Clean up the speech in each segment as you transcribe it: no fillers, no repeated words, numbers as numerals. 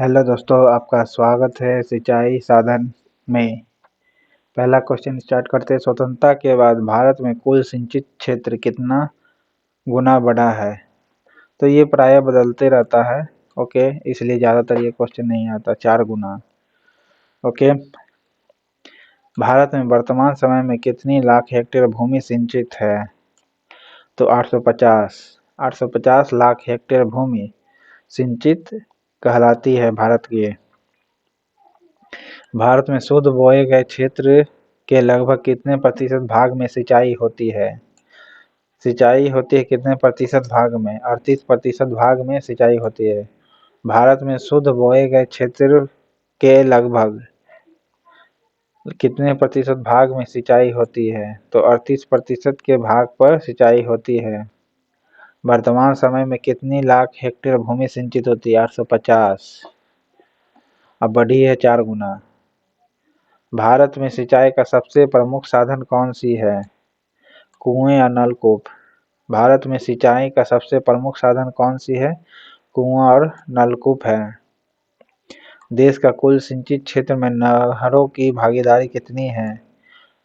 Hello दोस्तों, आपका स्वागत है सिंचाई साधन में। पहला क्वेश्चन स्टार्ट करते हैं। स्वतंत्रता के बाद भारत में कुल सिंचित क्षेत्र कितना गुना बढ़ा है? तो ये प्रायः बदलते रहता है। ओके, इसलिए ज़्यादातर ये क्वेश्चन नहीं आता। 4 गुना। ओके, भारत में वर्तमान समय में कितनी लाख हेक्टेयर भूमि सिंचित है? तो 850 लाख हेक्टेयर भूमि सिंचित कहलाती है भारत की। भारत में शुद्ध बोए गए क्षेत्र के लगभग कितने प्रतिशत भाग में सिंचाई होती है? सिंचाई होती है कितने प्रतिशत भाग में? 38% भाग में सिंचाई होती है। भारत में शुद्ध बोए गए क्षेत्र के लगभग कितने प्रतिशत भाग में सिंचाई होती है? तो 38% के भाग पर सिंचाई होती है। वर्तमान समय में कितनी लाख हेक्टेयर भूमि सिंचित होती है? 850। अब बढ़ी है 4 गुना। भारत में सिंचाई का सबसे प्रमुख साधन कौन सी है? कुएं या नलकूप? भारत में सिंचाई का सबसे प्रमुख साधन कौन सी है? कुआं और नलकूप है। देश का कुल सिंचित क्षेत्र में नहरों की भागीदारी कितनी है?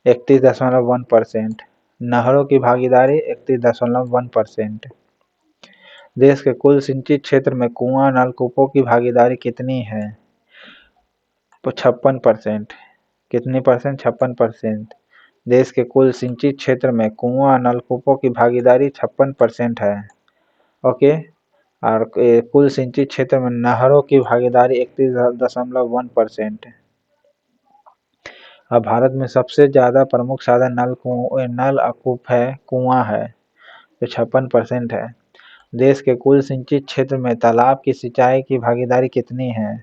31.1%। नहरों की भागीदारी 31.1%। देश के कुल सिंचित क्षेत्र में कुआं नलकूपों की भागीदारी कितनी है? 56%। कितनी परसेंट? 56%। देश के कुल सिंचित क्षेत्र में कुआं नलकूपों की भागीदारी 56% है। ओके, और कुल सिंचित क्षेत्र में नहरों की भागीदारी 31.1%। अब भारत में सबसे ज्यादा प्रमुख साधन नल और कूप है, कुआं है, जो 56% है। देश के कुल सिंचित क्षेत्र में तालाब की सिंचाई की भागीदारी कितनी है?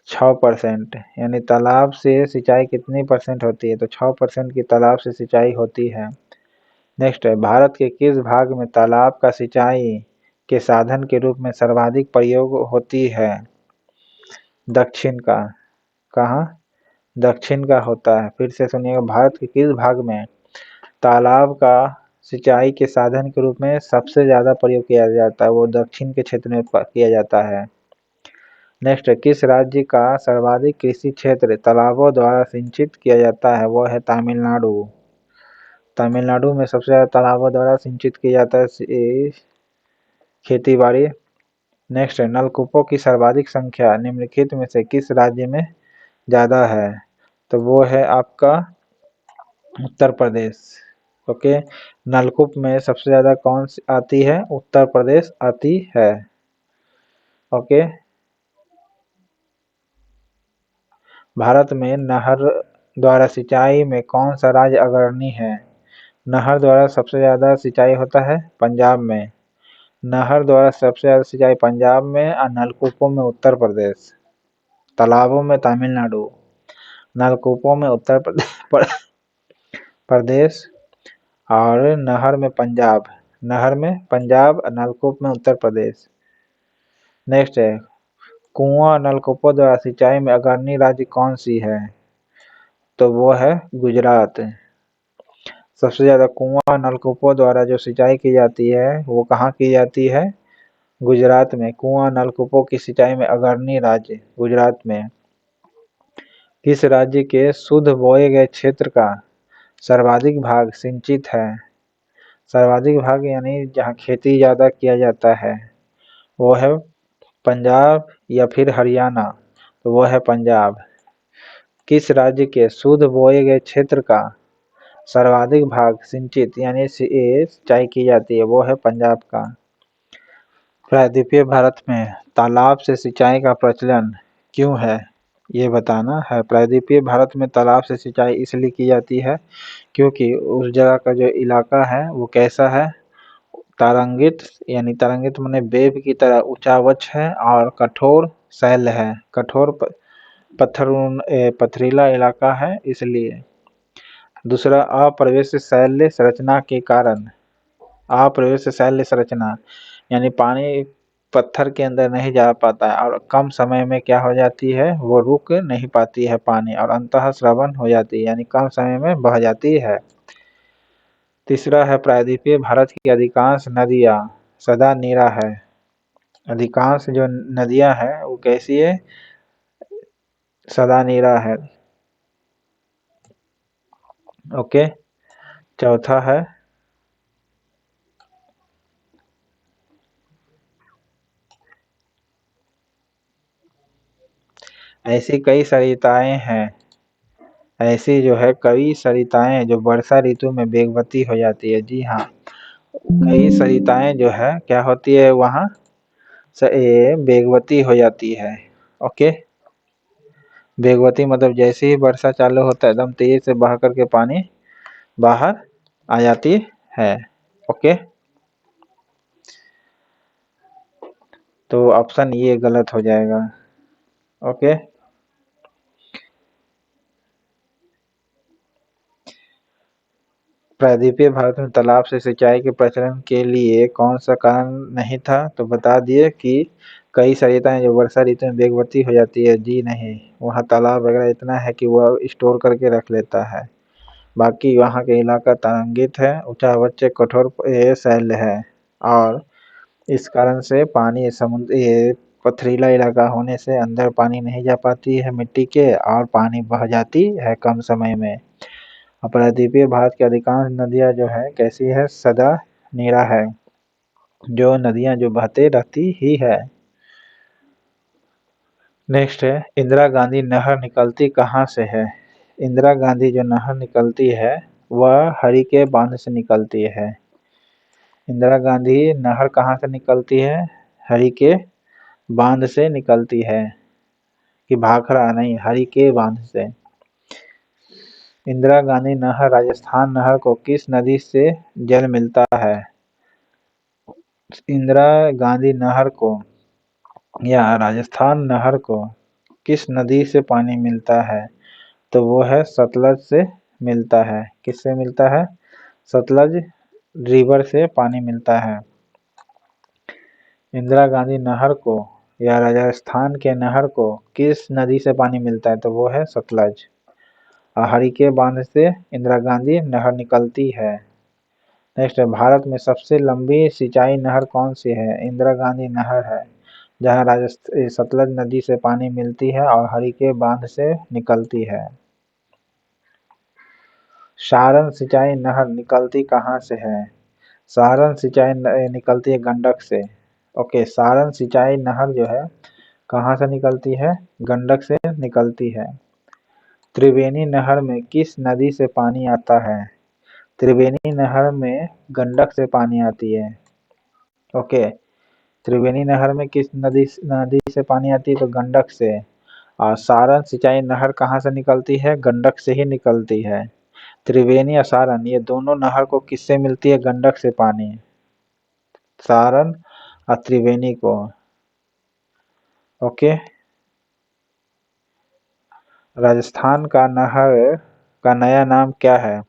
6%। यानी तालाब से सिंचाई कितनी परसेंट होती है? तो 6% की तालाब से सिंचाई होती है। नेक्स्ट है, भारत के किस भाग में तालाब का सिंचाई के साधन के रूप में सर्वाधिक प्रयोग होती है? दक्षिण का। कहाँ? दक्षिण का होता है। फिर से सुनिएगा, भारत के किस भाग में तालाब का सिंचाई के साधन के रूप में सबसे ज्यादा प्रयोग किया जाता है? वो दक्षिण के क्षेत्र में किया जाता है। नेक्स्ट है, किस राज्य का सर्वाधिक कृषि क्षेत्र तालाबों द्वारा सिंचित किया जाता है? वो है तमिलनाडु। तमिलनाडु में सबसे ज्यादा तालाबों द्वारा सिंचित किया जाता है खेती बाड़ी। नेक्स्ट है, नलकूपों की सर्वाधिक संख्या निम्नलिखित में से किस राज्य में ज्यादा है? तो वो है आपका उत्तर प्रदेश। ओके, नलकूप में सबसे ज्यादा कौन सी आती है? उत्तर प्रदेश आती है। ओके, भारत में नहर द्वारा सिंचाई में कौन सा राज्य अग्रणी है? नहर द्वारा सबसे ज्यादा सिंचाई होता है पंजाब में। नहर द्वारा सबसे ज्यादा सिंचाई पंजाब में और नलकूपों में उत्तर प्रदेश। तालाबों में तमिलनाडु, नलकूपों में उत्तर प्रदेश और नहर में पंजाब। नहर में पंजाब और नलकूप में उत्तर प्रदेश। नेक्स्ट है, कुआं नलकूपों द्वारा सिंचाई में अग्रणी राज्य कौन सी है? तो वो है गुजरात। सबसे ज्यादा कुआं नलकूपों द्वारा जो सिंचाई की जाती है वो कहाँ की जाती है? गुजरात में। कुआं नलकूपों की सिंचाई में अग्रणी राज्य गुजरात में। किस राज्य के शुद्ध बोए गए क्षेत्र का सर्वाधिक भाग सिंचित है? सर्वाधिक भाग यानी जहाँ खेती ज्यादा किया जाता है वो है पंजाब या फिर हरियाणा। तो वो है पंजाब। किस राज्य के शुद्ध बोए गए क्षेत्र का सर्वाधिक भाग सिंचित यानी सिंचाई की जाती है? वो है पंजाब का। प्रायद्वीपीय भारत में तालाब से सिंचाई का प्रचलन क्यों है? ये बताना है। प्रायद्वीपीय भारत में तालाब से सिंचाई इसलिए की जाती है क्योंकि उस जगह का जो इलाका है वो कैसा है? तारांकित, यानी तारांकित माने वेव की तरह ऊंचावच है और कठोर शैल है। कठोर पथरीला इलाका है इसलिए। दूसरा, अप्रवेश शैल्य संरचना के कारण। अप्रवेश शैल्य संरचना यानी पानी पत्थर के अंदर नहीं जा पाता है और कम समय में क्या हो जाती है? वो रुक नहीं पाती है पानी और अंतः स्रवण हो जाती है, यानी कम समय में बह जाती है। तीसरा है, प्रायद्वीपीय भारत की अधिकांश नदियां सदा नीरा है। अधिकांश जो नदियां हैं वो कैसी है, सदा नीरा है। ओके। चौथा है, ऐसी कई सरिताएं हैं, ऐसी जो है कई सरिताएं जो वर्षा ऋतु में वेगवती हो जाती है। जी हाँ, कई सरिताएं जो है क्या होती है वहाँ ये वेगवती हो जाती है। ओके। वेगवती मतलब जैसे ही वर्षा चालू होता है एकदम तेज से बह करके पानी बाहर आ जाती है। ओके। तो ऑप्शन ये गलत हो जाएगा। ओके। प्रायद्वीपीय भारत में तालाब से सिंचाई के प्रचलन के लिए कौन सा कारण नहीं था? तो बता दिए कि कई सरिताएं जो वर्षा ऋतु में वेगवती हो जाती है। जी नहीं, वहाँ तालाब वगैरह इतना है कि वह स्टोर करके रख लेता है। बाकी वहाँ के इलाका तरंगित है, ऊंचा कठोर शैल है, और इस कारण से पानी समुद्र ये पथरीला इलाका होने से अंदर पानी नहीं जा पाती है मिट्टी के, और पानी बह जाती है कम समय में। प्रायद्वीपीय भारत की अधिकांश नदियां जो है कैसी है, सदा नीरा है, जो नदियां जो बहते रहती ही है। नेक्स्ट है, इंदिरा गांधी नहर निकलती कहाँ से है? इंदिरा गांधी जो नहर निकलती है वह हरिके बांध से निकलती है। इंदिरा गांधी नहर कहाँ से निकलती है? हरिके बांध से निकलती है, कि भाखड़ा नहीं, हरिके बांध से। इंदिरा गांधी नहर राजस्थान नहर को किस नदी से जल मिलता है? इंदिरा गांधी नहर को या राजस्थान नहर को किस नदी से पानी मिलता है? तो वो है सतलज से मिलता है। किससे मिलता है? सतलज रिवर से पानी मिलता है। इंदिरा गांधी नहर को या राजस्थान के नहर को किस नदी से पानी मिलता है? तो वो है सतलज। हरिके बांध से इंदिरा गांधी नहर निकलती है। नेक्स्ट है, भारत में सबसे लंबी सिंचाई नहर कौन सी है? इंदिरा गांधी नहर है, जहाँ राजस्थान सतलज नदी से पानी मिलती है और हरिके बांध से निकलती है। सारण सिंचाई नहर निकलती कहाँ से है? सारण सिंचाई निकलती है गंडक से। ओके, सारण सिंचाई नहर जो है कहाँ से निकलती है? गंडक से निकलती है। त्रिवेणी नहर में किस नदी से पानी आता है? त्रिवेणी नहर में गंडक से पानी आती है। ओके, त्रिवेणी नहर में किस नदी नदी से पानी आती है? तो गंडक से। और सारण सिंचाई नहर कहाँ से निकलती है? गंडक से ही निकलती है। त्रिवेणी और सारण ये दोनों नहर को किससे मिलती है? गंडक से पानी। सारण और त्रिवेणी को। ओके। राजस्थान का नहर का नया नाम क्या है?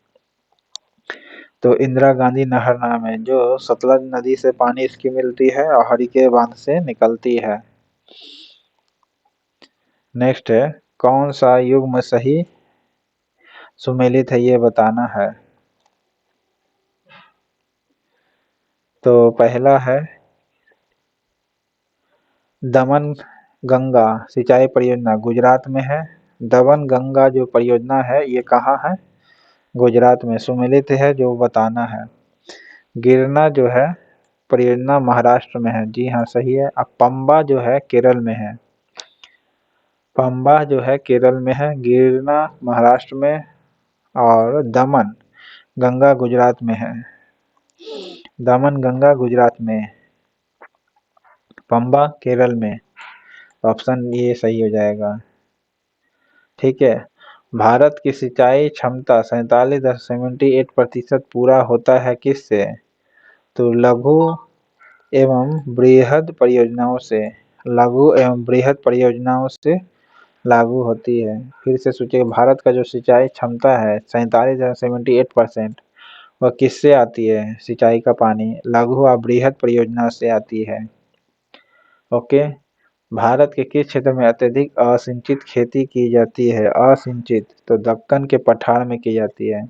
तो इंदिरा गांधी नहर नाम है, जो सतलज नदी से पानी इसकी मिलती है और हरिके बांध से निकलती है। नेक्स्ट है, कौन सा युग्म सही सुमेलित है ये बताना है। तो पहला है, दमन गंगा सिंचाई परियोजना गुजरात में है। दमन गंगा जो परियोजना है ये कहाँ है? गुजरात में। सुमेलित है जो बताना है। गिरना जो है परियोजना महाराष्ट्र में है। जी हाँ, सही है। अब पंबा जो है केरल में है। पंबा जो है केरल में है, गिरना महाराष्ट्र में, और दमन गंगा गुजरात में है। दमन गंगा गुजरात में, पंबा केरल में। ऑप्शन ये सही हो जाएगा। ठीक है। भारत की सिंचाई क्षमता 47.78% पूरा होता है किससे? तो लघु एवं बृहद परियोजनाओं से। लघु एवं बृहद परियोजनाओं से लागू होती है। फिर से सोचिए, भारत का जो सिंचाई क्षमता है 47.78%, वह किससे आती है? सिंचाई का पानी लघु और बृहद परियोजना से आती है। ओके। भारत के किस क्षेत्र में अत्यधिक असिंचित खेती की जाती है? असिंचित, तो दक्कन के पठार में की जाती है।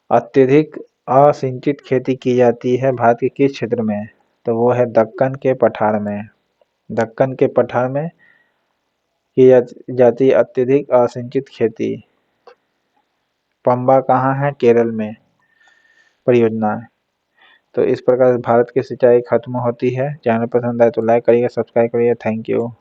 अत्यधिक असिंचित खेती की जाती है भारत के किस क्षेत्र में? तो वो है दक्कन के पठार में। दक्कन के पठार में की जाती अत्यधिक असिंचित खेती। पंबा कहाँ है? केरल में परियोजना है। तो इस प्रकार भारत की सिंचाई खत्म होती है। चैनल पसंद आए तो लाइक करिए, सब्सक्राइब करिए। Thank you.